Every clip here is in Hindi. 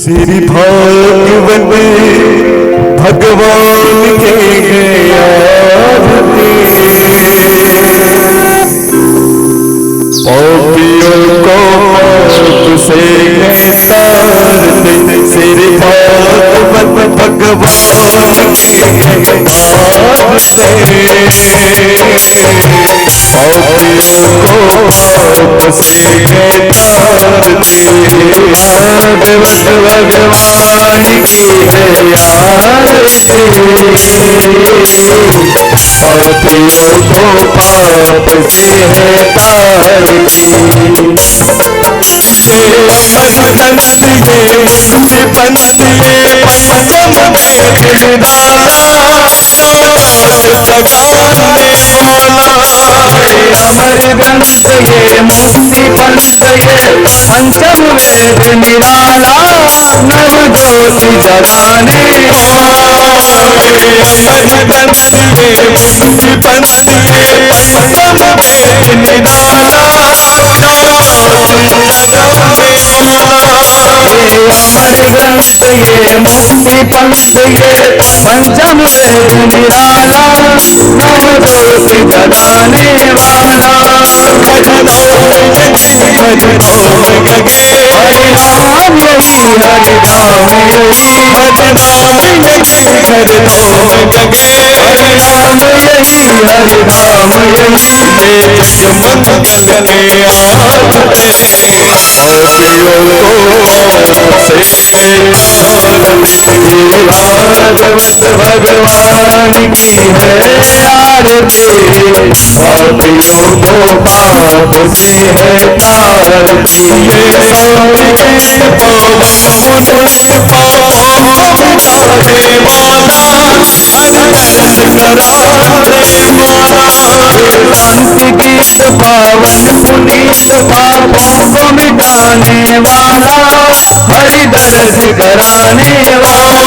श्री भागवत भगवान के आरती, पापियों को पाप से तारते, श्री भागवत भगवान के आरती, पापियों को पाप से तारते, भागवत भगवान की है आरती, पापियों को पाप से है तारती, अमर ग्रंथ ये मुक्ति पंथ ये पंचम वेद निराला, नव ज्योति जगाने अमर ग्रंथ ये मुक्ति पंथ ये पंचम वेद निराला, नव ज्योति जगाने वाला, हरिनाम यही हरिनाम यही, हरिनाम यही हरिनाम यही, हरिनाम यही हरिनाम यही, मंगल के आरती, भागवत भगवान की है आरती, पापियों को पाप से है तारती, शांति गीत पावन पुनीत पापों को मिटाने वाला, हरि दर्श कराने वाला,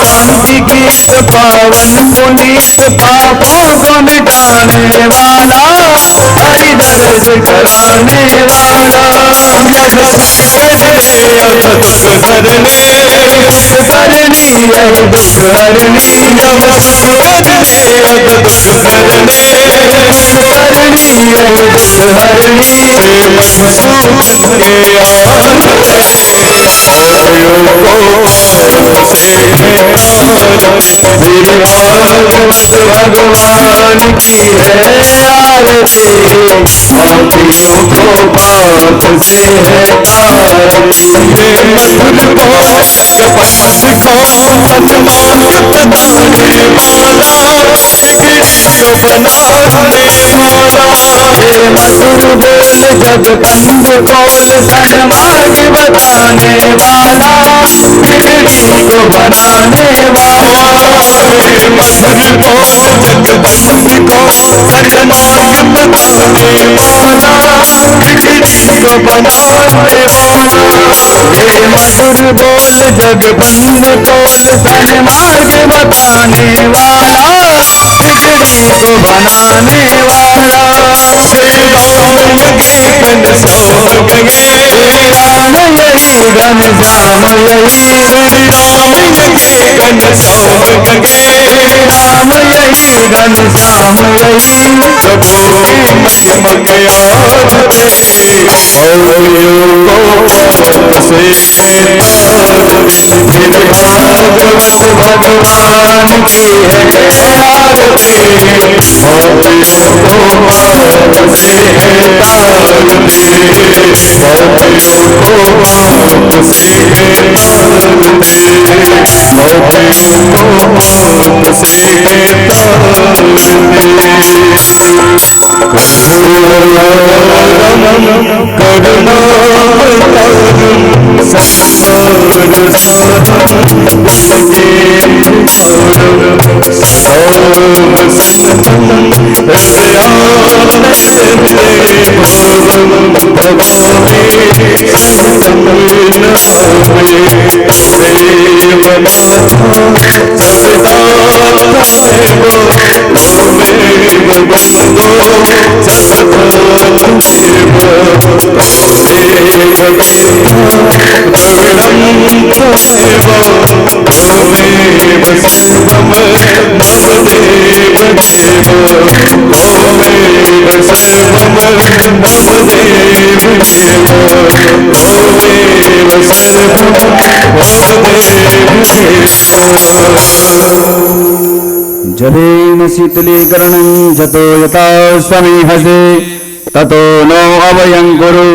शांति गीत पावन पुनीत पापों को मिटाने वाला, हरि दर्श कराने वाला, करनी यही दुख हरनी, करनी यही दुख हरनी, भगवान की है आरती, पापियों को पाप से है तारती, मधुर बोल जग कंद कौल सन्मार्ग बताने वाला, बिगड़ी को बनाने वाला, मधुर बोल जग कंद कौल सन्मार्ग बताने वाला, बिगड़ी को बनाने वाला, मधुर बोल जग बंद कौल सन्मार्ग बताने वाला, बिगड़ी को बनाने वाला, श्री राम यही घन श्याम यही, श्री राम यही घन श्याम यही, श्री राम यही घन श्याम यही, श्री राम यही घन श्याम यही, प्रभु की महिमा के आरती, पापियों को पाप से भागवत भगवान की है आरती, पापियों को पाप से तारते, पापियों को पाप से तारते, पापियों को पाप से जलेन शीतलीकरणं जतो यथा समीहसे ततो नो अभयं कुरु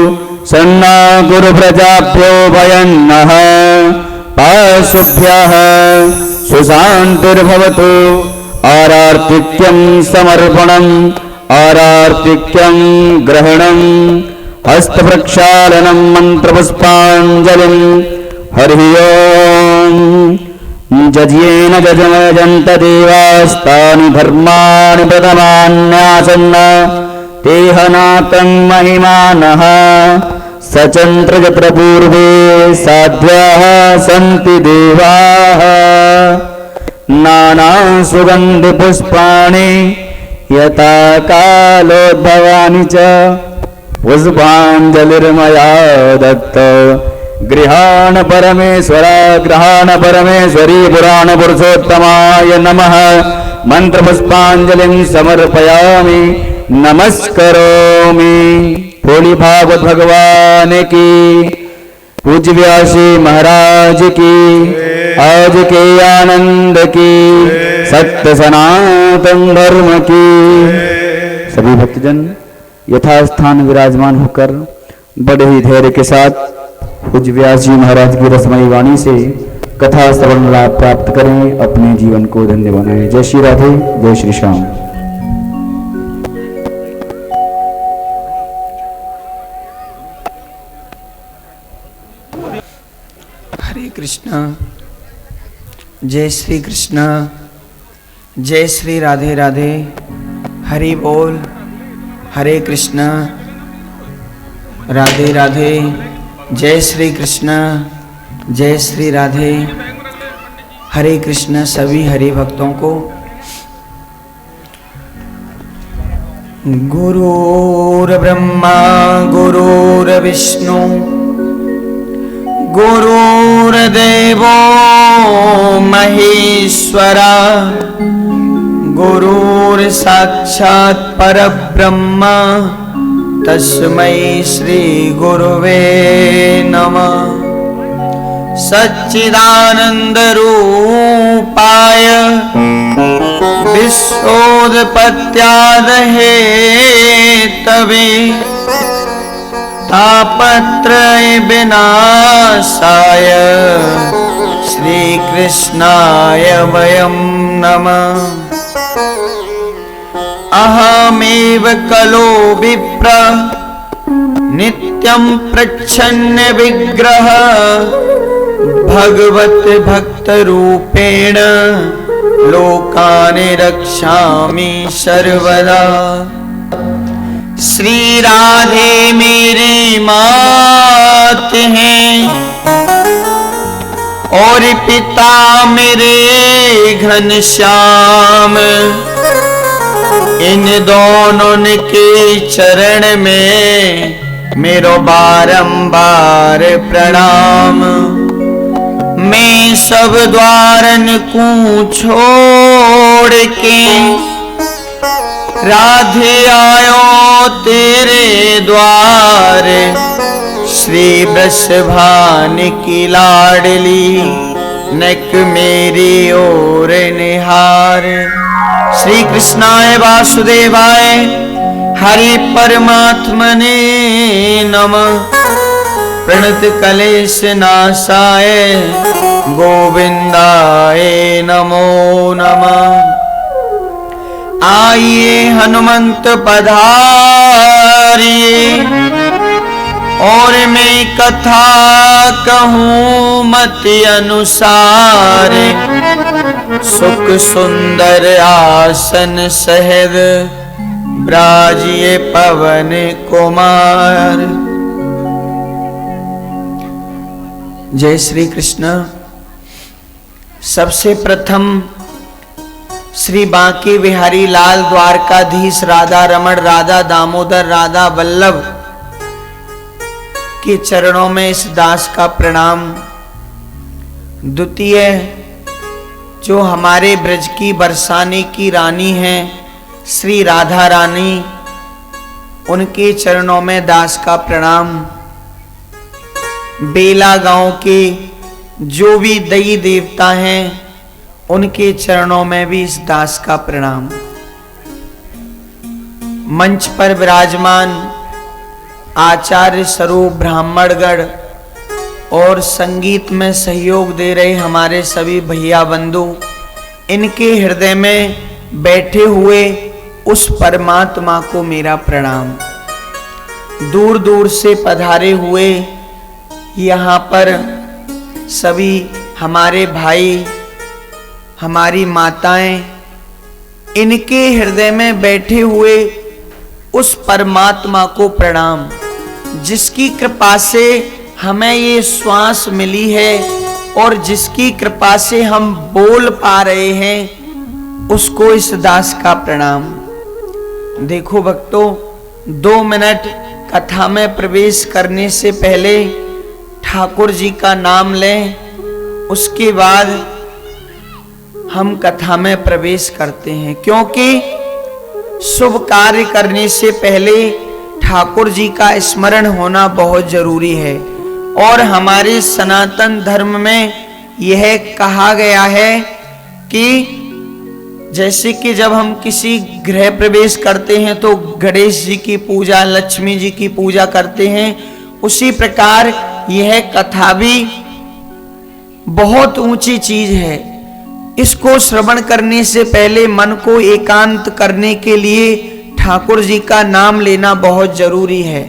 सन्ना कुरु प्रजाभ्यो भयन्नः पाशुभ्यः सुशान्तिर्भवतु आरार्तिक्यं समर्पणम् आरार्तिक्यं ग्रहणं हस्तप्रक्षालनं मन्त्रपुष्पाञ्जलिं हरिः ओम् जज्येन जजमयजन्त देवास्तानि धर्माणि प्रथमान्यासन्न तेहनाकं महिमानः सचन्द्रजत्र पूर्वे साध्याः सन्ति देवाः नानासुगन्धिपुष्पाणि यथा कालोद्भवानि च पुष्पाञ्जलिर्मया दत्त गृहाण परमेश्वरी पुराण पुरुषोत्तमाय नमः मंत्रपुष्पांजलिं समर्पयामि नमस्करोमि। भोली भागवत भगवान की, पूज्य व्यासी महाराज की, आज के आनंद की, सत्य सनातन धर्म की। सभी भक्तजन यथास्थान विराजमान होकर बड़े ही धैर्य के साथ पूज्य व्यास जी महाराज की रसमयी वाणी से कथा श्रवण लाभ प्राप्त करें, अपने जीवन को धन्य बनाएं। जय श्री राधे, जय श्री श्याम। हरे कृष्ण, जय श्री कृष्ण, जय श्री राधे राधे, हरि बोल, हरे कृष्ण, राधे राधे, जय श्री कृष्ण, जय श्री राधे, हरे कृष्ण। सभी हरि भक्तों को गुरुर्ब्रह्मा गुरुर्विष्णु गुरुर्देवो महेश्वरा गुरुर्साक्षात् परब्रह्म तस्मै श्री गुरुवे नमः। सच्चिदानंद रूपाय विश्वोत्पत्त्यादिहेतवे तापत्रय विनाशाय श्रीकृष्णाय वयं नमः। अहमेव कलो विप्र नित्यं प्रच्छन्न विग्रह भगवत भक्त रूपेण लोकान् रक्षामि सर्वदा। श्री राधे मेरी मात हैं और पिता मेरे घनश्याम, इन दोनों के चरण में मेरो बारंबार प्रणाम। मैं सब द्वारन को छोड़ के राधे आयो तेरे द्वार। श्री वृषभान की लाडली नक मेरी ओर निहार। श्री कृष्णाय वासुदेवाय हरि परमात्मने नमः। प्रणत कलेश नाशाय गोविंदाय नमो नमः। आइए हनुमंत पधारिए और मैं कथा कहूँ मति अनुसार। सुख सुंदर आसन सहर ब्राजिए पवन कुमार। जय श्री कृष्ण। सबसे प्रथम श्री बांके बिहारी लाल द्वारकाधीश राधा रमण राधा दामोदर राधा वल्लभ के चरणों में इस दास का प्रणाम। द्वितीय जो हमारे ब्रज की बरसाने की रानी हैं श्री राधा रानी, उनके चरणों में दास का प्रणाम। बेला गांव के जो भी देवी देवता हैं उनके चरणों में भी इस दास का प्रणाम। मंच पर विराजमान आचार्य स्वरूप ब्राह्मणगढ़ और संगीत में सहयोग दे रहे हमारे सभी भैया बंधु, इनके हृदय में बैठे हुए उस परमात्मा को मेरा प्रणाम। दूर दूर से पधारे हुए यहाँ पर सभी हमारे भाई, हमारी माताएं, इनके हृदय में बैठे हुए उस परमात्मा को प्रणाम, जिसकी कृपा से हमें ये श्वास मिली है और जिसकी कृपा से हम बोल पा रहे हैं, उसको इस दास का प्रणाम। देखो भक्तों, 2 मिनट कथा में प्रवेश करने से पहले ठाकुर जी का नाम लें, उसके बाद हम कथा में प्रवेश करते हैं, क्योंकि शुभ कार्य करने से पहले ठाकुर जी का स्मरण होना बहुत जरूरी है। और हमारे सनातन धर्म में यह कहा गया है कि जैसे कि जब हम किसी गृह प्रवेश करते हैं तो गणेश जी की पूजा, लक्ष्मी जी की पूजा करते हैं, उसी प्रकार यह कथा भी बहुत ऊंची चीज है। इसको श्रवण करने से पहले मन को एकांत करने के लिए ठाकुर जी का नाम लेना बहुत जरूरी है।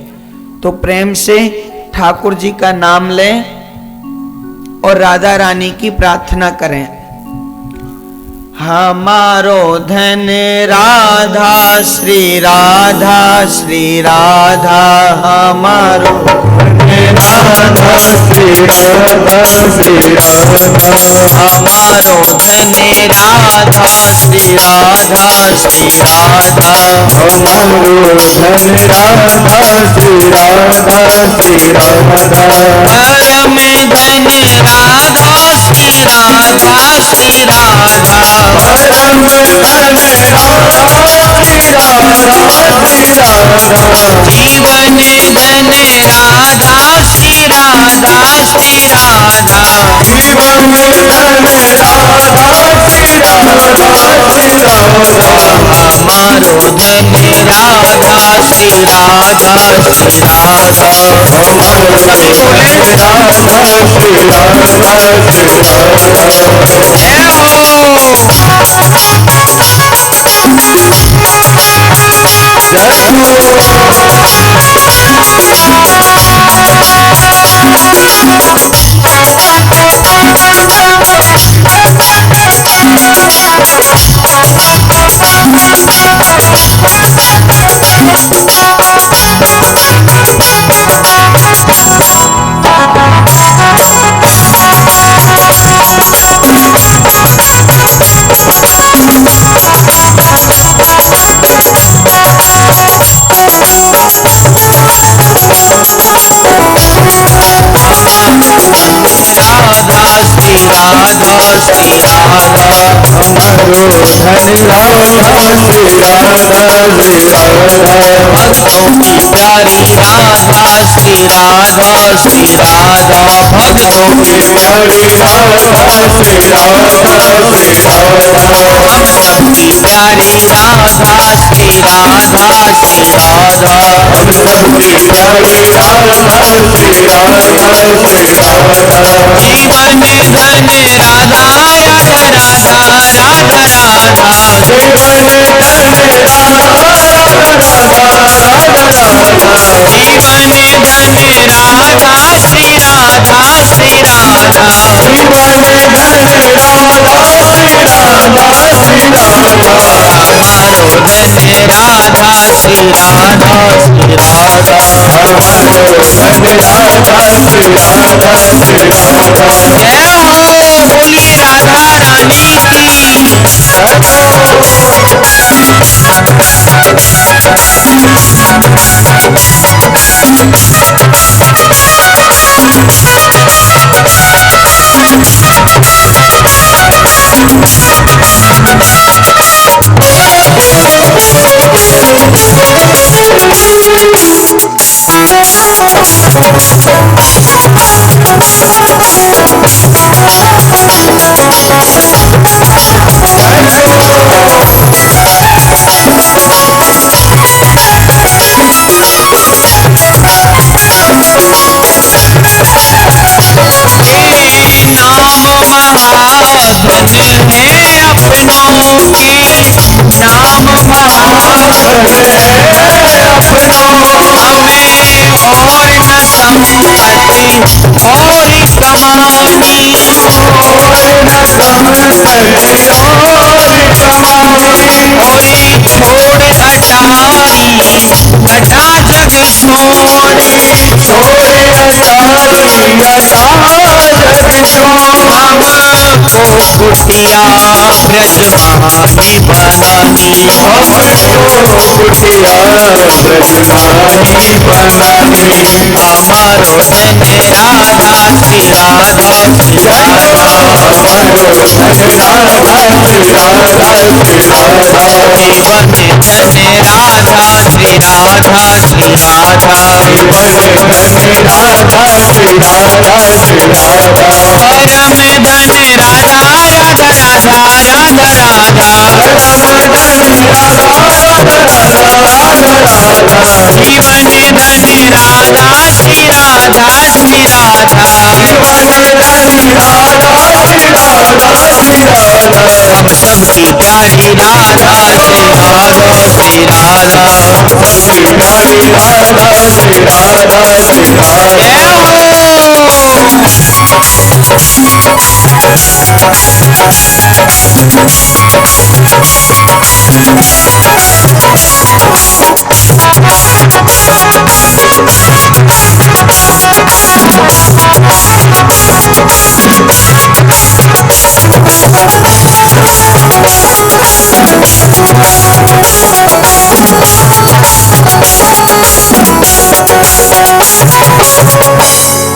तो प्रेम से ठाकुर जी का नाम लें और राधा रानी की प्रार्थना करें। हमारो धन राधा श्री राधा, श्री राधा हमारो धन राधा श्री राधा, श्री राधा हमारो धन राधा श्री राधा, श्री राधा हमारो धन राधा श्री राधा, श्री राधा परम धन राधा श्री राधा, श्री राधा परम धन राधा श्री राधा, श्री राधा जीवन धन राधा श्री राधा, श्री राधा जीवन धन राधा श्री राधा, श्री राधा हमारो धन राधा श्री राधा, श्री राधा हमारो धन राधा श्री राधा, श्री भक्तों की प्यारी राधा श्री राधा, श्री राधा भक्तों की प्यारी राधा श्री राधा, श्री राधा की प्यारी राधा श्री राधा, श्री राधा सबकी प्यारी राधा श्री राधा, श्री राधा जीवन धन राधा, राधा राधा राधा राधा जीवन धन राधा, जीवन धन राधा श्री राधा, श्री राधा जीवन धन राधा श्री राधा, श्री राधा हमारो धन राधा श्री राधा, श्री राधा हमारो धन राधा श्री राधा, श्री राधा जय हो बोलिए राधा रानी की। कुटिया ब्रजमानी बनानी हमारो धन राधा श्री राधा श्री राधा जीवन धन राधा श्री राधा श्री राधा परम धन राधा राधा राधा राधा राधा जीवन धन राधा श्री राधा श्री राधा हम सबकी प्यारी राधा श्री राधा श्री राधा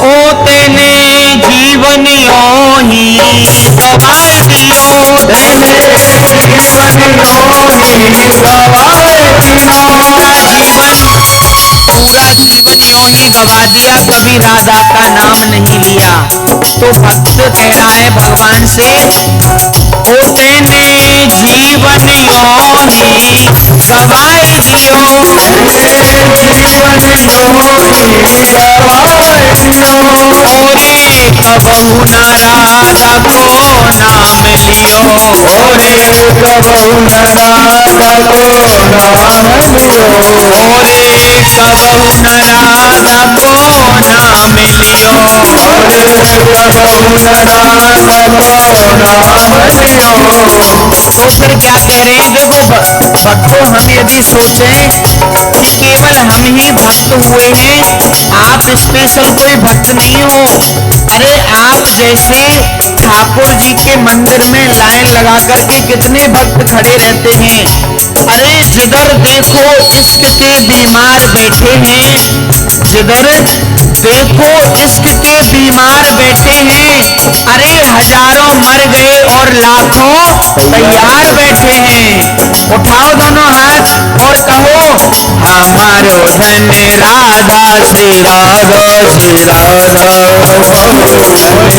ओ तेने जीवन योही गवाए दियो पूरा जीवन योही गवा दिया, कभी राधा का नाम नहीं लिया। तो भक्त कह रहा है भगवान से, ओ तेने जीवन योही गवाए दियो कबहू न राधा को नाम लियो कबहू न राधा को नाम लियो कबहू न राधा को नाम लियो तो फिर क्या करें? देखो भक्तों, हम यदि सोचें कि केवल हम ही भक्त हुए हैं, आप स्पेशल कोई भक्त नहीं हो। अरे आप जैसे ठाकुर जी के मंदिर में लाइन लगा करके कितने भक्त खड़े रहते हैं। अरे जिधर देखो इश्क के बीमार बैठे हैं, जिधर देखो इश्क के बीमार बैठे हैं। अरे हजारों मर गए और लाखों तैयार बैठे हैं। उठाओ दोनों हाथ और कहो, हमारो धन राधा श्री राधा श्री राधा जीवन धन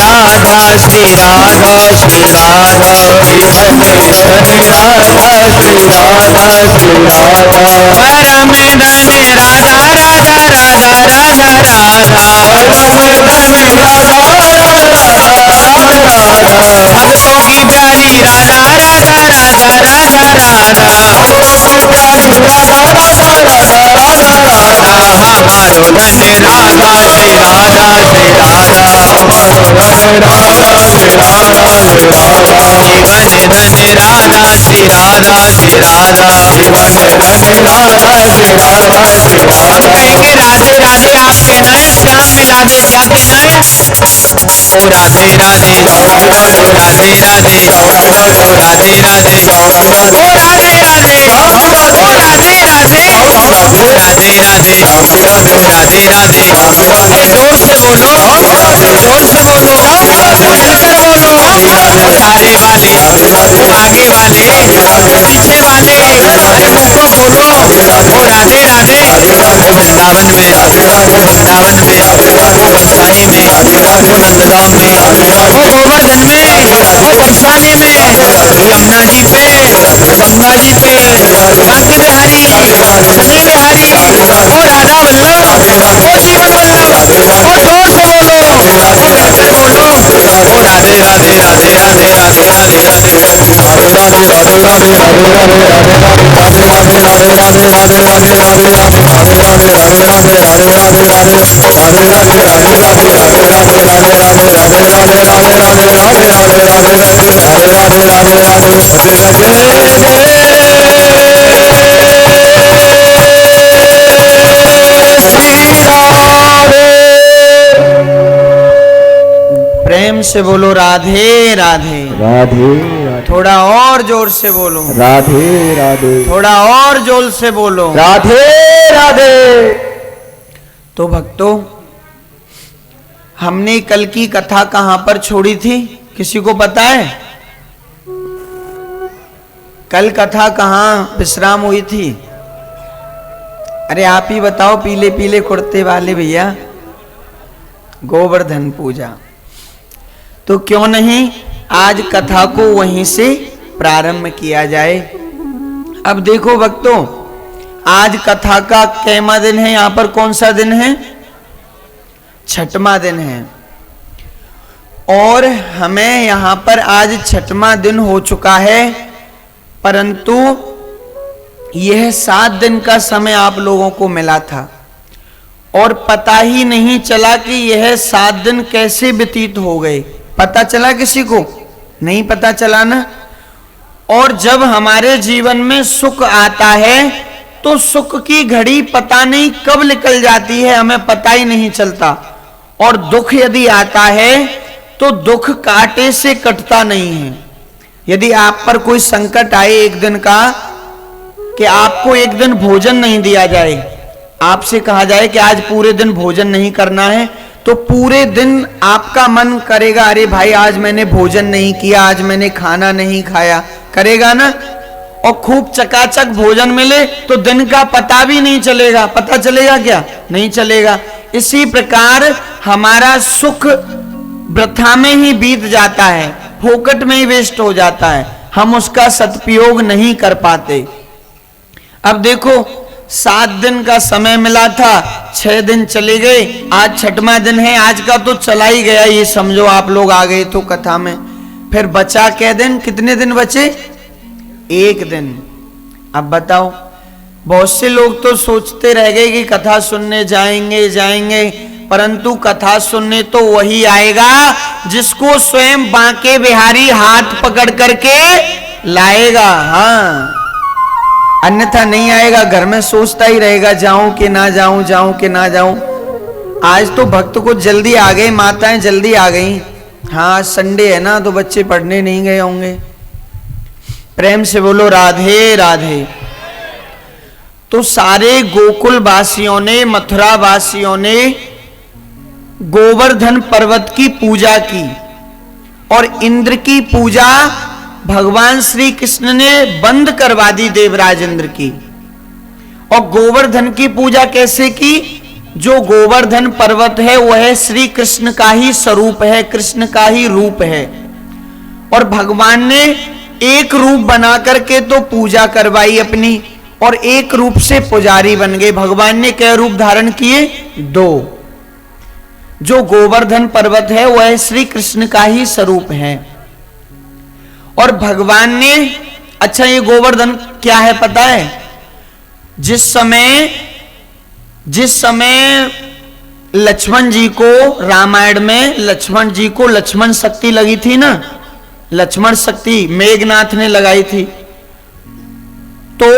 राधा श्री राधा श्री राधा परम धन राधा राधा राधा राधा राधा भक्तों की प्यारी राधा राधा राधा राधा राधा हमारो धन राधा श्री राधा श्री राधा जीवन धन राधा श्री राधा श्री राधा कहेंगे राधे राधे आप कहना है, श्याम मिला दे। क्या कहना है? ओ राधे राधे ओ राधे राधे ओ राधे राधे ओ राधे राधे ओ राधे राधे ओ राधे राधे ओ राधे राधे। जोर से बोलो, जोर से बोलो, मिलकर बोलो। सारे वाले, आगे वाले, पीछे वाले, अरे मुझको बोलो। ओ राधे राधे वृंदावन में, वृंदावन में, बंसाई में, नंदगांव में, ओ गोवर्धन में, ओ बरसाने में, यमुना जी पे, गंगा जी पे, कांति बिहारी, सनी बिहारी, ओ राधा वल्लभ, ओ जीवन वल्लभ, ओ जोर से बोलो, ओ मिलकर बोलो। ओ राधे राधे राधे राधे प्रेम से बोलो राधे राधे। राधे थोड़ा और जोर से बोलो राधे राधे। थोड़ा और जोर से बोलो राधे राधे। तो भक्तों, हमने कल की कथा कहां पर छोड़ी थी, किसी को पता है? कल कथा कहां विश्राम हुई थी? अरे आप ही बताओ, पीले पीले कुर्ते वाले भैया। गोवर्धन पूजा। तो क्यों नहीं आज कथा को वहीं से प्रारंभ किया जाए। अब देखो भक्तों, आज कथा का कैमा दिन है? यहां पर कौन सा दिन है? छठवां दिन है। और हमें यहां पर आज छठवां दिन हो चुका है, परंतु यह 7 दिन का समय आप लोगों को मिला था और पता ही नहीं चला कि यह 7 दिन कैसे व्यतीत हो गए। पता चला किसी को? नहीं पता चला ना। और जब हमारे जीवन में सुख आता है तो सुख की घड़ी पता नहीं कब निकल जाती है, हमें पता ही नहीं चलता। और दुख यदि आता है तो दुख कांटे से कटता नहीं है। यदि आप पर कोई संकट आए एक दिन का, कि आपको एक दिन भोजन नहीं दिया जाए, आपसे कहा जाए कि आज पूरे दिन भोजन नहीं करना है, तो पूरे दिन आपका मन करेगा अरे भाई आज मैंने भोजन नहीं किया, आज मैंने खाना नहीं खाया, करेगा ना। और खूब चकाचक भोजन मिले तो दिन का पता भी नहीं चलेगा। पता चलेगा क्या? नहीं चलेगा। इसी प्रकार हमारा सुख वृथा में ही बीत जाता है, फोकट में ही वेस्ट हो जाता है, हम उसका सदुपयोग नहीं कर पाते। अब देखो 7 दिन का समय मिला था, 6 दिन चले गए, आज छठवां दिन है। आज का तो चला ही गया, ये समझो आप लोग आ गए तो कथा में। फिर बचा क्या दिन? कितने दिन बचे? 1 दिन। अब बताओ, बहुत से लोग तो सोचते रह गए कि कथा सुनने जाएंगे, परंतु कथा सुनने तो वही आएगा जिसको स्वयं बांके बिहारी हाथ पकड़ करके लाएगा। हाँ, अन्यथा नहीं आएगा। घर में सोचता ही रहेगा जाऊं कि ना जाऊं, जाऊं कि ना जाऊं। आज तो भक्त को जल्दी आ गए, माताएं जल्दी आ गई। हाँ, संडे है ना तो बच्चे पढ़ने नहीं गए होंगे। प्रेम से बोलो राधे राधे। तो सारे गोकुल वासियों ने, मथुरा वासियों ने गोवर्धन पर्वत की पूजा की और इंद्र की पूजा भगवान श्री कृष्ण ने बंद करवा दी, देवराज इंद्र की। और गोवर्धन की पूजा कैसे की? जो गोवर्धन पर्वत है वह श्री कृष्ण का ही स्वरूप है, कृष्ण का ही रूप है। और भगवान ने एक रूप बना करके तो पूजा करवाई अपनी, और एक रूप से पुजारी बन गए। भगवान ने क्या रूप धारण किए? 2। जो गोवर्धन पर्वत है वह श्री कृष्ण का ही स्वरूप है। और भगवान ने, अच्छा ये गोवर्धन क्या है पता है? जिस समय लक्ष्मण जी को रामायण में लक्ष्मण जी को लक्ष्मण शक्ति लगी थी ना, लक्ष्मण शक्ति मेघनाथ ने लगाई थी, तो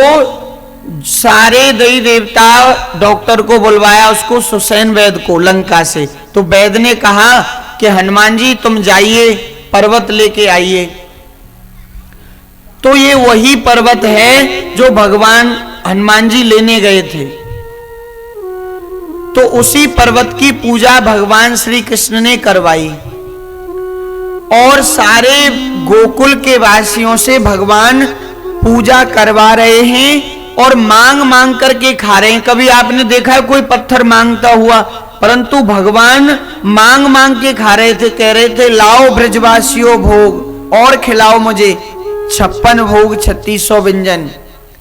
सारे देवी देवता डॉक्टर को बुलवाया, उसको सुसैन वैद्य को लंका से। तो वैद्य ने कहा कि हनुमान जी तुम जाइए पर्वत लेके आइए। तो ये वही पर्वत है जो भगवान हनुमान जी लेने गए थे। तो उसी पर्वत की पूजा भगवान श्री कृष्ण ने करवाई और सारे गोकुल के वासियों से भगवान पूजा करवा रहे हैं और मांग मांग करके खा रहे हैं। कभी आपने देखा है कोई पत्थर मांगता हुआ? परंतु भगवान मांग मांग के खा रहे थे। कह रहे थे लाओ ब्रजवासियों भोग और खिलाओ मुझे, 56 भोग 3600 व्यंजन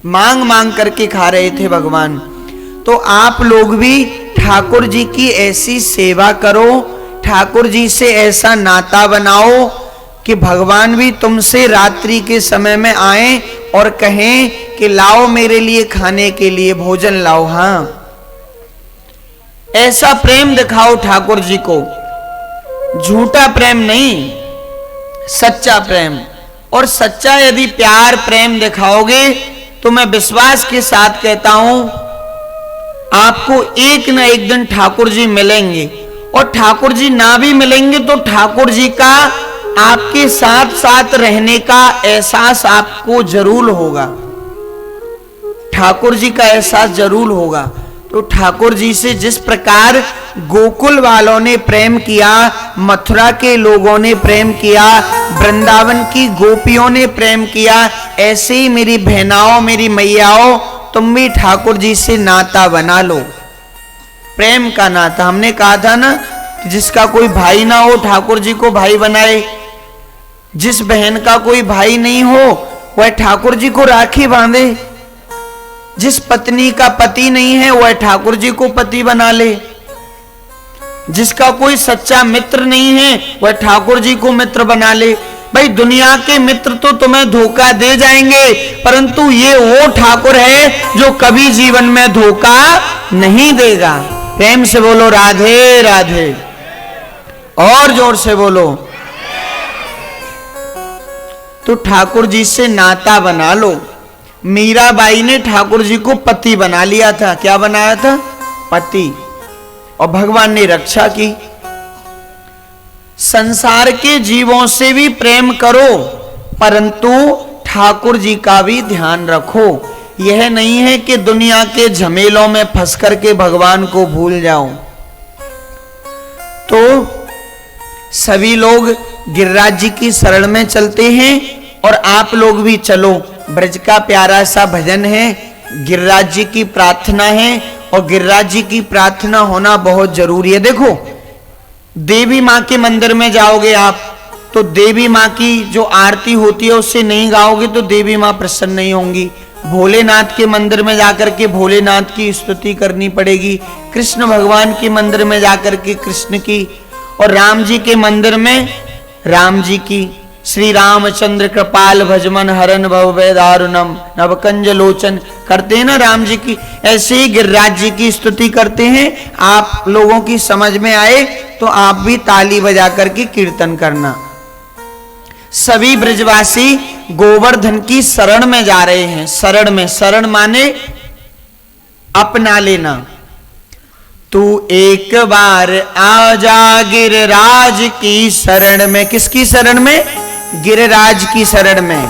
मांग मांग करके खा रहे थे भगवान। तो आप लोग भी ठाकुर जी की ऐसी सेवा करो, ठाकुर जी से ऐसा नाता बनाओ कि भगवान भी तुमसे रात्रि के समय में आए और कहें कि लाओ मेरे लिए खाने के लिए भोजन लाओ। हाँ, ऐसा प्रेम दिखाओ ठाकुर जी को, झूठा प्रेम नहीं, सच्चा प्रेम। और सच्चा यदि प्यार प्रेम दिखाओगे तो मैं विश्वास के साथ कहता हूं आपको एक न एक दिन ठाकुर जी मिलेंगे। और ठाकुर जी ना भी मिलेंगे तो ठाकुर जी का आपके साथ साथ रहने का एहसास आपको जरूर होगा, ठाकुर जी का एहसास जरूर होगा। तो ठाकुर जी से जिस प्रकार गोकुल वालों ने प्रेम किया, मथुरा के लोगों ने प्रेम किया, वृंदावन की गोपियों ने प्रेम किया, ऐसे ही मेरी बहनाओं, मेरी मैयाओं, तुम भी ठाकुर जी से नाता बना लो, प्रेम का नाता। हमने कहा था ना, जिसका कोई भाई ना हो ठाकुर जी को भाई बनाए, जिस बहन का कोई भाई नहीं हो वह ठाकुर जी को राखी बांधे, जिस पत्नी का पति नहीं है वह ठाकुर जी को पति बना ले, जिसका कोई सच्चा मित्र नहीं है वह ठाकुर जी को मित्र बना ले। भाई दुनिया के मित्र तो तुम्हें धोखा दे जाएंगे, परंतु ये वो ठाकुर है जो कभी जीवन में धोखा नहीं देगा। प्रेम से बोलो राधे राधे, और जोर से बोलो। तो ठाकुर जी से नाता बना लो। मीराबाई ने ठाकुर जी को पति बना लिया था। क्या बनाया था? पति। और भगवान ने रक्षा की। संसार के जीवों से भी प्रेम करो, परंतु ठाकुर जी का भी ध्यान रखो। यह नहीं है कि दुनिया के झमेलों में फंस करके भगवान को भूल जाओ। तो सभी लोग गिरिराज जी की शरण में चलते हैं और आप लोग भी चलो। ब्रज का प्यारा सा भजन है, गिरिराज जी की प्रार्थना है, और गिरिराज जी की प्रार्थना होना बहुत जरूरी है। देखो, देवी माँ के मंदिर में जाओगे आप तो देवी माँ की जो आरती होती है उससे नहीं गाओगे तो देवी माँ प्रसन्न नहीं होंगी। भोलेनाथ के मंदिर में जाकर के भोलेनाथ की स्तुति करनी पड़ेगी, कृष्ण भगवान के मंदिर में जाकर के कृष्ण की, और राम जी के मंदिर में राम जी की। श्री रामचंद्र कृपाल भजमन हरन भव दारुणम नवकंज लोचन करते हैं ना राम जी की, ऐसे ही गिरिराज जी की स्तुति करते हैं। आप लोगों की समझ में आए तो आप भी ताली बजा करके कीर्तन करना। सभी ब्रजवासी गोवर्धन की शरण में जा रहे हैं। शरण में, शरण माने अपना लेना। तू एक बार आजा गिरिराज की शरण में। किसकी शरण में? गिरिराज की शरण में।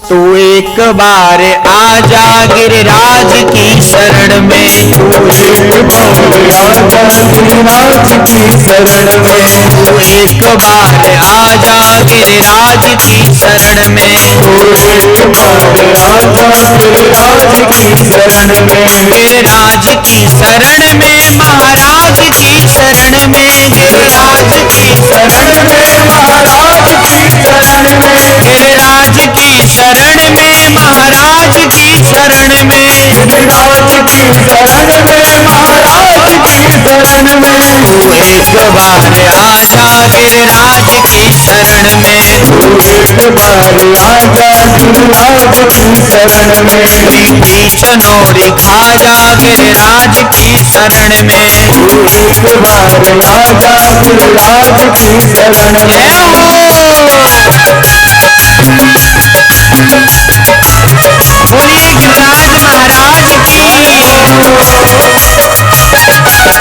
तू एक बार आजा गिरिराज की शरण में। तू एक बार आजा गिरिराज की शरण में। तू एक बार आजा गिरिराज की शरण में। तू एक बार आजा गिरिराज की शरण में। गिरिराज की शरण में, महाराज की शरण में। गिरिराज की शरण में, महाराज की शरण में। गिरिराज की शरण में, महाराज की शरण में। गिरिराज की शरण में, महाराज की शरण में। तू एक बार आजा गिरिराज की शरण में। तू एक बार आजा गिरिराज की शरण में। मीठी चनोरी खा जा गिरिराज की शरण में। तू एक बार आजा गिरिराज की शरण में। जय हो, बोलिए गिरिराज महाराज की। एक बार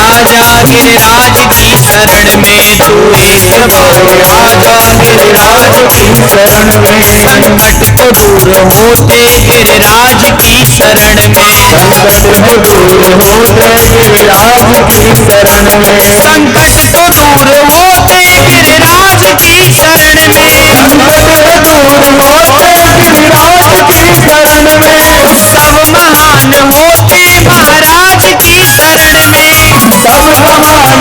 आजा गिरिराज की शरण में। तू एक बार आजा गिरिराज की शरण में। संकट को दूर होते गिरिराज की शरण में। संकट को दूर होते गिरिराज की शरण में। संकट को दूर होते गिरिराज की शरण में। संकट को दूर होते गिरिराज की शरण में। सब महान होते महाराज की शरण में। सब महान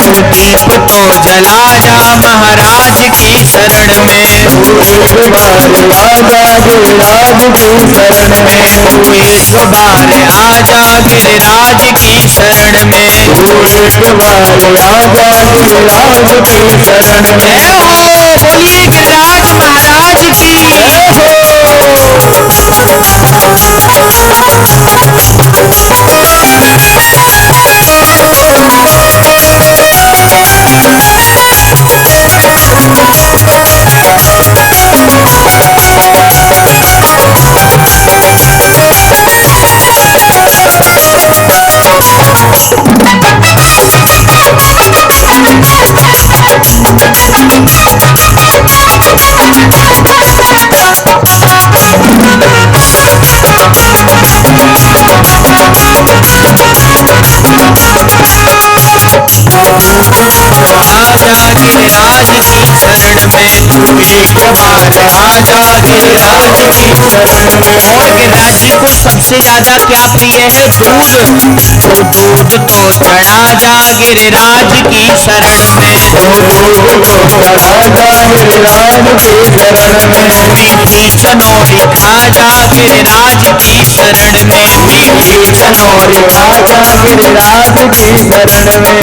दीप तो जला जा महाराज की शरण में, एक बार आजा गिरिराज की शरण में, तू एक बार आजा गिरिराज की शरण में, एक बार आजा गिरिराज की शरण में। जय हो बोलिए गिरिराज महाराज की जय हो। आजा गिरिराज की शरण में, तू एक बार आजा गिरिराज की शरण में। और गिरिराज जी को सबसे ज्यादा क्या प्रिय है? दूध। तो दूध तो चढ़ा जा गिरिराज की शरण में, आजा गिरिराज की शरण में, मीठी चनौरी खा जा गिरिराज की शरण में, मीठी चनौरी आजा गिरिराज की शरण में,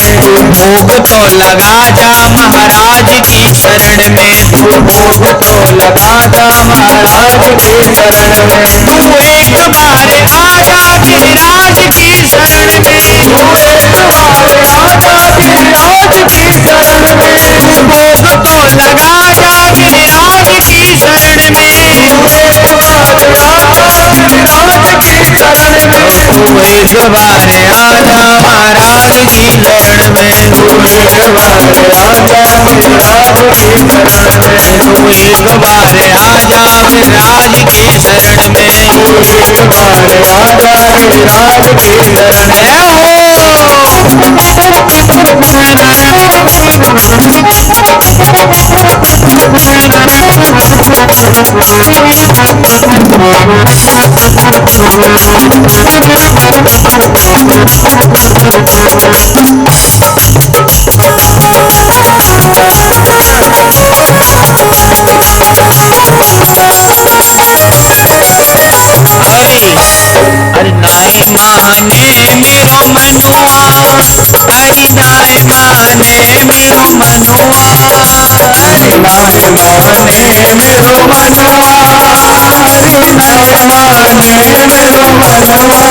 भोग तो लगा जा महाराज की शरण में, भोग तो लगा जा महाराज की शरण में, तू एक बार आजा गिरिराज की शरण में, एक बार आजा गिरिराज की शरण में, भोग तो लगा जा गिरिराज की शरण में, एक बार आजा गिरिराज की शरण में, तू एक बार आजा महाराज की शरण में, एक बार आजा गिरिराज की शरण में, तू एक बार आजा गिरिराज की शरण में, एक बार आजा गिरिराज की शरण में। जय हो। अरे नाई माने मेरो मनुआ, अरे नाई माने मेरो मनुआ, नाय माने मेरो मनवा, हरि नाय माने मेरो मनवा,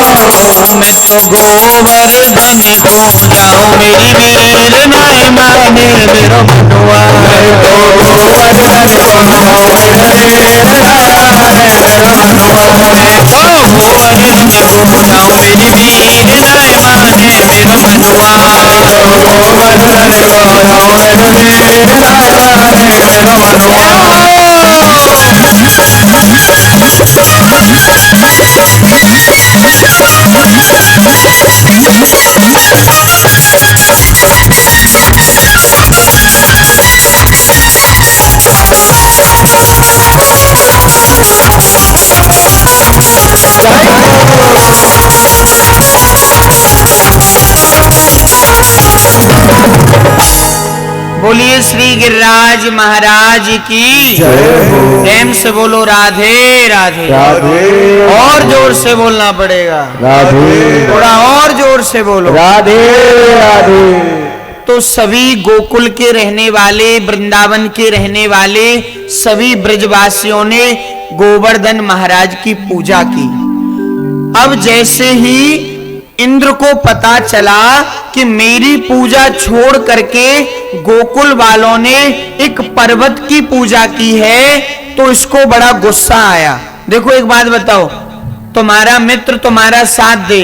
मैं तो गोवर्धन को जाऊं मेरी वीर, नाई माने मेरो मनुआ, मैं तो गोवर्धन को जाऊं मेरे गोवर्धन को जाऊं मेरी वीर, नाई माने मेरो मनुआ, गोवर्धन को जाऊं मेरे नाय माने मेरो मनवा। बोलिए श्री गिरिराज महाराज की जय हो। प्रेम से बोलो राधे राधे। राधे और जोर से बोलना पड़ेगा, राधे थोड़ा और जोर से बोलो। राधे राधे। तो सभी गोकुल के रहने वाले, वृंदावन के रहने वाले सभी ब्रजवासियों ने गोवर्धन महाराज की पूजा की। अब जैसे ही इंद्र को पता चला कि मेरी पूजा छोड़ करके गोकुल वालों ने एक पर्वत की पूजा की है, तो इसको बड़ा गुस्सा आया। देखो एक बात बताओ, तुम्हारा मित्र तुम्हारा साथ दे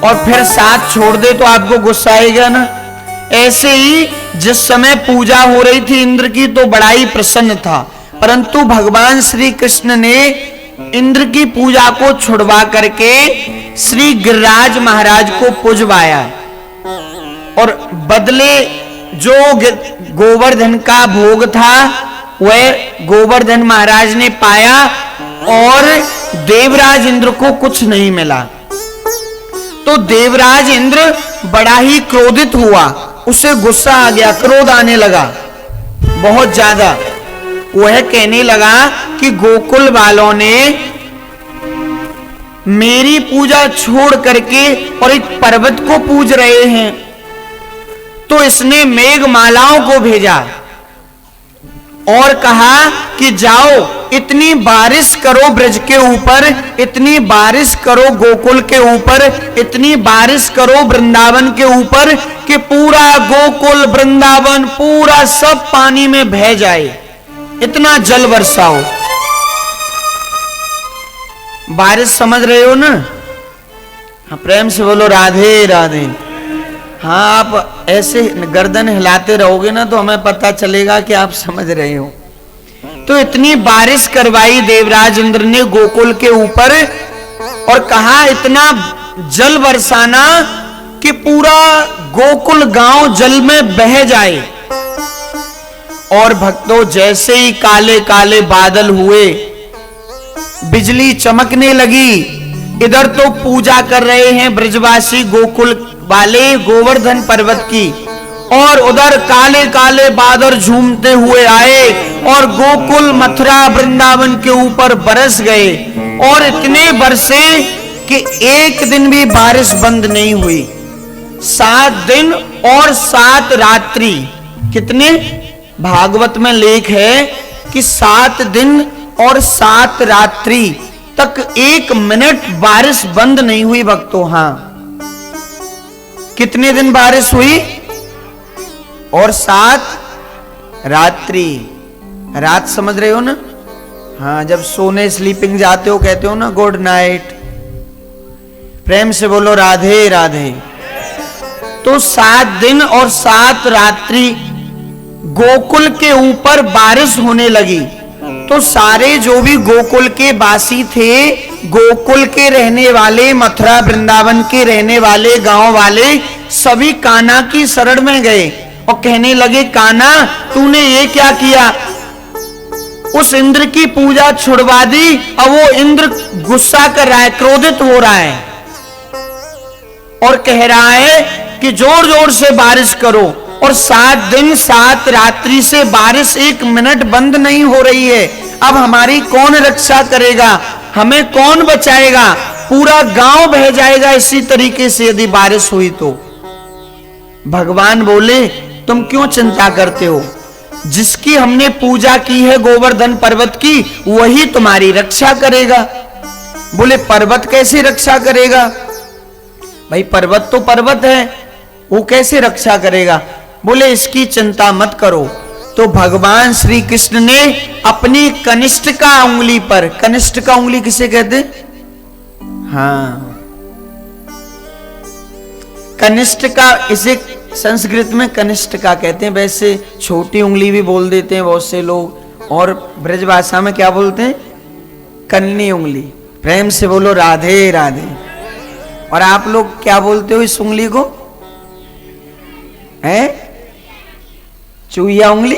और फिर साथ छोड़ दे तो आपको गुस्सा आएगा ना। ऐसे ही जिस समय पूजा हो रही थी इंद्र की तो बड़ा ही प्रसन्न था, परंतु भगवान श्री कृष्ण ने इंद्र की पूजा को छुड़वा करके श्री गिरिराज महाराज को पुजवाया और बदले जो गोवर्धन का भोग था वह गोवर्धन महाराज ने पाया और देवराज इंद्र को कुछ नहीं मिला। तो देवराज इंद्र बड़ा ही क्रोधित हुआ उसे गुस्सा आ गया, क्रोध आने लगा बहुत ज्यादा। वह कहने लगा कि गोकुल वालों ने मेरी पूजा छोड़ करके और एक पर्वत को पूज रहे हैं, तो इसने मेघमालाओं को भेजा और कहा कि जाओ इतनी बारिश करो ब्रज के ऊपर, इतनी बारिश करो गोकुल के ऊपर, इतनी बारिश करो वृंदावन के ऊपर कि पूरा गोकुल वृंदावन पूरा सब पानी में बह जाए, इतना जल बरसाओ। बारिश समझ रहे हो ना? हाँ, प्रेम से बोलो राधे राधे। हाँ, आप ऐसे गर्दन हिलाते रहोगे ना तो हमें पता चलेगा कि आप समझ रहे हो। तो इतनी बारिश करवाई देवराज इंद्र ने गोकुल के ऊपर और कहा इतना जल बरसाना कि पूरा गोकुल गांव जल में बह जाए। और भक्तों, जैसे ही काले काले बादल हुए, बिजली चमकने लगी, इधर तो पूजा कर रहे हैं ब्रजवासी गोकुल वाले गोवर्धन पर्वत की, और उधर काले काले बादल झूमते हुए आए और गोकुल मथुरा वृंदावन के ऊपर बरस गए। और इतने बरसे कि एक दिन भी बारिश बंद नहीं हुई। 7 दिन और 7 रात्रि। कितने? भागवत में लेख है कि 7 दिन और 7 रात्रि तक 1 मिनट बारिश बंद नहीं हुई भक्तों। हाँ, कितने दिन बारिश हुई? और 7 रात्रि। रात समझ रहे हो ना? हाँ, जब सोने स्लीपिंग जाते हो कहते हो ना गुड नाइट। प्रेम से बोलो राधे राधे। तो 7 दिन और 7 रात्रि गोकुल के ऊपर बारिश होने लगी। तो सारे जो भी गोकुल के वासी थे, गोकुल के रहने वाले, मथुरा वृंदावन के रहने वाले, गांव वाले, सभी कान्हा की शरण में गए और कहने लगे, कान्हा तूने ये क्या किया? उस इंद्र की पूजा छुड़वा दी। अब वो इंद्र गुस्सा कर रहा है, क्रोधित हो रहा है और कह रहा है कि जोर जोर से बारिश करो। और 7 दिन 7 रात्रि से बारिश 1 मिनट बंद नहीं हो रही है। अब हमारी कौन रक्षा करेगा? हमें कौन बचाएगा? पूरा गांव बह जाएगा इसी तरीके से यदि बारिश हुई तो। भगवान बोले, तुम क्यों चिंता करते हो? जिसकी हमने पूजा की है गोवर्धन पर्वत की, वही तुम्हारी रक्षा करेगा। बोले, पर्वत कैसे रक्षा करेगा? भाई पर्वत तो पर्वत है, वो कैसे रक्षा करेगा? बोले, इसकी चिंता मत करो। तो भगवान श्री कृष्ण ने अपनी कनिष्ठिका उंगली पर, कनिष्ठिका उंगली किसे कहते? हाँ, कनिष्ठिका, इसे संस्कृत में कनिष्ठिका कहते हैं। वैसे छोटी उंगली भी बोल देते हैं बहुत से लोग, और ब्रज भाषा में क्या बोलते हैं? कन्नी उंगली। प्रेम से बोलो राधे राधे। और आप लोग क्या बोलते हो इस उंगली को? है चूहिया उंगली,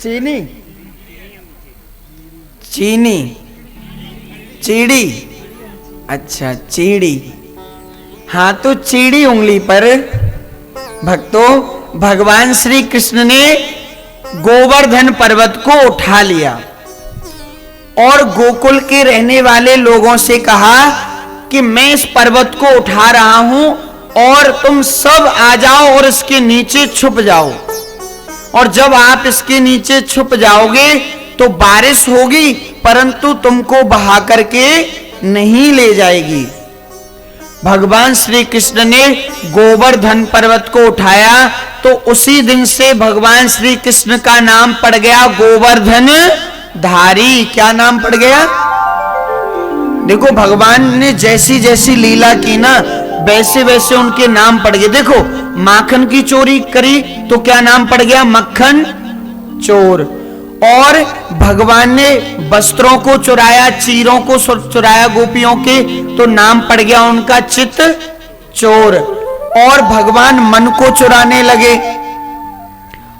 चीनी, चीनी, चीड़ी। अच्छा, चीड़ी। हाँ, तो चीड़ी उंगली पर भक्तों भगवान श्री कृष्ण ने गोवर्धन पर्वत को उठा लिया और गोकुल के रहने वाले लोगों से कहा कि मैं इस पर्वत को उठा रहा हूं और तुम सब आ जाओ और इसके नीचे छुप जाओ। और जब आप इसके नीचे छुप जाओगे तो बारिश होगी, परंतु तुमको बहा करके नहीं ले जाएगी। भगवान श्री कृष्ण ने गोवर्धन पर्वत को उठाया तो उसी दिन से भगवान श्री कृष्ण का नाम पड़ गया गोवर्धन धारी। क्या नाम पड़ गया? देखो, भगवान ने जैसी जैसी लीला की ना, वैसे वैसे उनके नाम पड़ गए। देखो, माखन की चोरी करी तो क्या नाम पड़ गया? मक्खन चोर। और भगवान ने वस्त्रों को चुराया, चीरों को चुराया गोपियों के, तो नाम पड़ गया उनका चित चोर। और भगवान मन को चुराने लगे।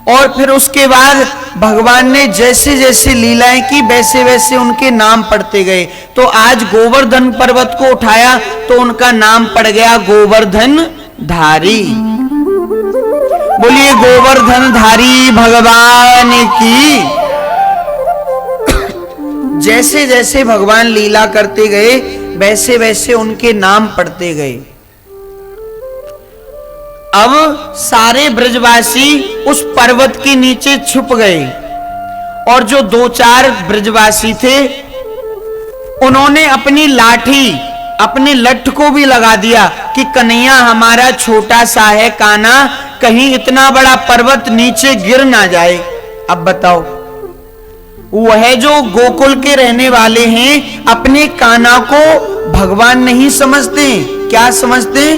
और फिर उसके बाद भगवान ने जैसे जैसे लीलाएं की वैसे वैसे उनके नाम पड़ते गए। तो आज गोवर्धन पर्वत को उठाया तो उनका नाम पड़ गया गोवर्धन धारी। बोलिए गोवर्धन धारी भगवान की। जैसे जैसे भगवान लीला करते गए वैसे वैसे उनके नाम पढ़ते गए। अब सारे ब्रजवासी उस पर्वत के नीचे छुप गए और जो दो चार ब्रजवासी थे उन्होंने अपनी लाठी अपने लठ को भी लगा दिया कि कन्हैया हमारा छोटा सा है काना, कहीं इतना बड़ा पर्वत नीचे गिर ना जाए। अब बताओ, वह जो गोकुल के रहने वाले हैं अपने काना को भगवान नहीं समझते। क्या समझते?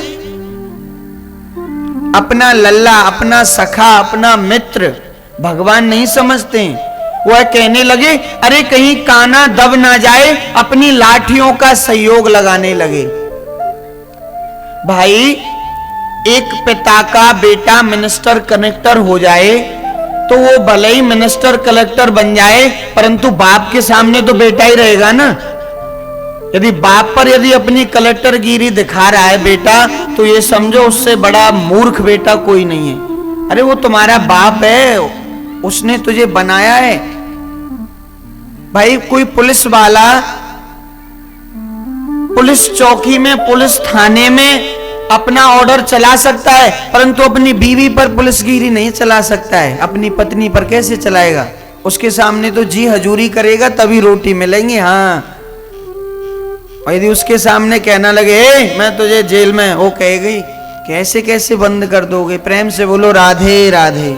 अपना लल्ला, अपना सखा, अपना मित्र भगवान नहीं समझते। वह कहने लगे अरे कहीं काना दब ना जाए, अपनी लाठियों का सहयोग लगाने लगे। भाई, एक पिता का बेटा मिनिस्टर कलेक्टर हो जाए तो वो भले ही मिनिस्टर कलेक्टर बन जाए, परंतु बाप के सामने तो बेटा ही रहेगा ना। यदि बाप पर यदि अपनी कलेक्टर गिरी दिखा रहा है बेटा, तो ये समझो उससे बड़ा मूर्ख बेटा कोई नहीं है। अरे वो तुम्हारा बाप है, उसने तुझे बनाया है। भाई, कोई पुलिस वाला पुलिस चौकी में, पुलिस थाने में अपना ऑर्डर चला सकता है, परंतु अपनी बीवी पर पुलिसगिरी नहीं चला सकता है। अपनी पत्नी पर कैसे चलाएगा? उसके सामने तो जी हजूरी करेगा तभी रोटी मिलेंगी। हाँ, और यदि उसके सामने कहना लगे मैं तुझे जेल में, वो कहेगी कैसे कैसे बंद कर दोगे? प्रेम से बोलो राधे राधे।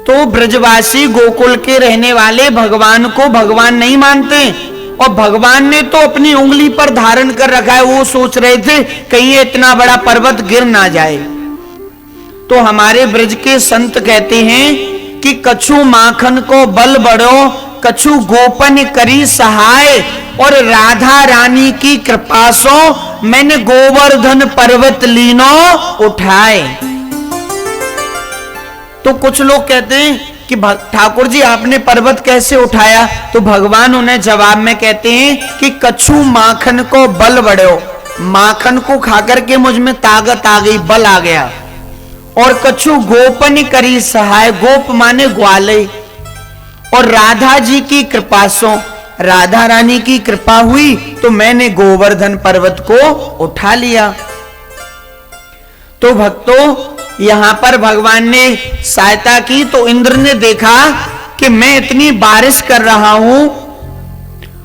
तो ब्रजवासी गोकुल के रहने वाले भगवान को भगवान नहीं मानते, और भगवान ने तो अपनी उंगली पर धारण कर रखा है। वो सोच रहे थे कहीं इतना बड़ा पर्वत गिर ना जाए। तो हमारे ब्रज के संत कहते हैं कि कछु माखन को बल बढ़ो, कछु गोपन करी सहाय, और राधा रानी की कृपा सो मैंने गोवर्धन पर्वत लीनो उठाए। तो कुछ लोग कहते हैं कि ठाकुर जी आपने पर्वत कैसे उठाया? तो भगवान उन्हें जवाब में कहते हैं कि कछु माखन को बल बढ़ो, माखन को खाकर के मुझ में ताकत आ गई, बल आ गया। और कछु गोपन करी सहाय, गोप माने ग्वाले, और राधा जी की कृपा सो, राधा रानी की कृपा हुई तो मैंने गोवर्धन पर्वत को उठा लिया। तो भक्तों, यहां पर भगवान ने सहायता की तो इंद्र ने देखा कि मैं इतनी बारिश कर रहा हूं,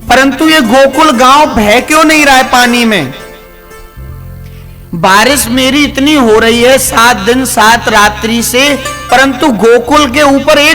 परंतु ये गोकुल गांव बह क्यों नहीं रहा है पानी में? बारिश मेरी इतनी हो रही है 7 दिन 7 रात्रि से, परंतु गोकुल के ऊपर एक